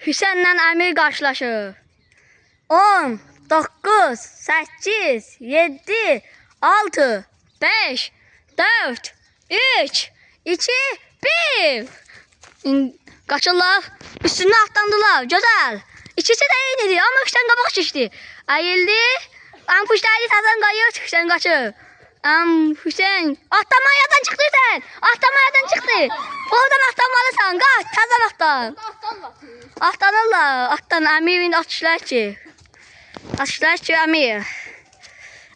Hüseyinlə Əmir qarşılaşır. 10, 9, 8, 7, 6, 5, 4, 3, 2, 1. Qaçırlar. Üstüne atlandılar. Güzel. İkisi de iyiydi ama Hüseyin qabaq keçdi. Əyildi. Ampuşdaydı tazan qayır. Hüseyin qaçır. Hüseyin atlamayadan çıktı sen. Atlamayadan çıktı. Oradan atlanmalısan. Qaç. Tazan atlan. Atlanırlar. Atlan. Əmirin atışlar ki. Atışlar ki Əmir.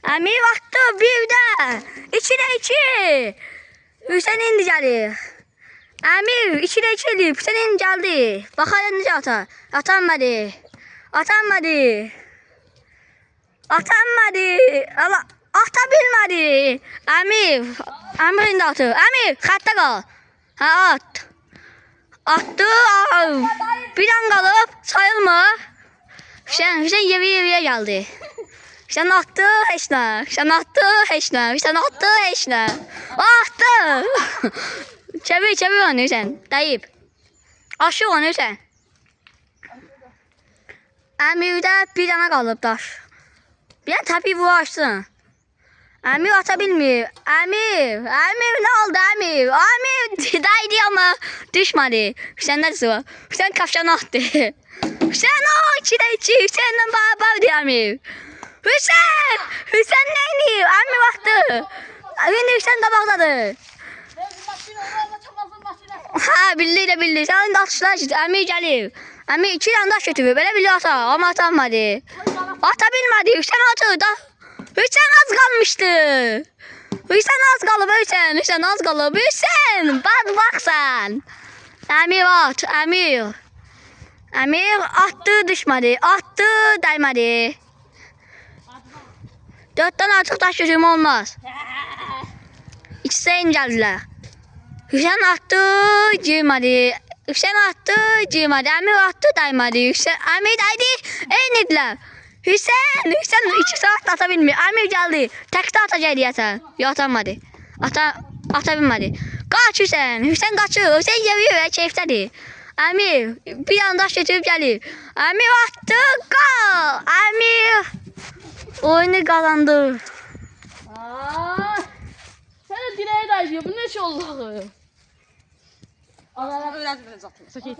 Əmir attı. Bir de. 2'de 2. Hüseyin indi gəlir. Əmir 2'de 2 eləyib. Hüseyin gəldi. Baxayın necə atar. Atanmadı. Atanmadı. Atanmadı. Allah. Ata bilmedi. Əmir indi atır. Əmir xəttə qal. Ha at. Attı. Bir an qalıb. Sayılmır. Hüseyin yeriyə gəldi. Hüseyin attı heç nə. Hüseyin attı heç nə. Hüseyin attı heç nə. Attı. Çevir onu Hüseyin. Dəyib. Aşır onu Hüseyin. Əmirdə bir dana qalıb daş. Bir dana təpi vur açsın. Əmir ata bilmir. Əmir ne oldu Əmir? Əmir dəydi ama düşmedi. Hüseyin nədir var? Hüseyin kafşanı attı. Hüseyin o 2'de 2. Hüseyin'le beraberdi Əmir. Hüseyin neyini? Əmir attı. Şimdi Hüseyin qabaqdadır. Ha bildi. Sen de atışlar git. Əmir gəlir. Əmir 2 tane daş götürüyor. Böyle biliyor ata ama atamadı. Ata bilmedi. Hüseyin atır da. Hüseyin az kalmıştı. Hüseyin az kalıp Hüseyin az kalıp Hüseyin. Bak sen. Əmir at. Əmir attı düşmedi. Attı değmedi. 4 tane artık taş götürme olmaz. İkisi geldiler. Hüseyin attı girmedi. Hüseyin attı girmedi. Əmir attı değmedi. Əmir değdi. Eynediler. Hüseyin 2 saat ata bilmiyor. Əmir geldi. Tekte atacak diyesen. Yok atamadı. Ata bilmedi. Kaç Hüseyin. Hüseyin kaçıyor. Hüseyin yemiyor. Keyiftedir. Əmir bir anda götürüp gelir. Əmir attı. Gol. Əmir oyunu kazandı. Sen de direğe dayanıyor. Bu ne şey oldu? Allah öğretmeni zaten. Sakin.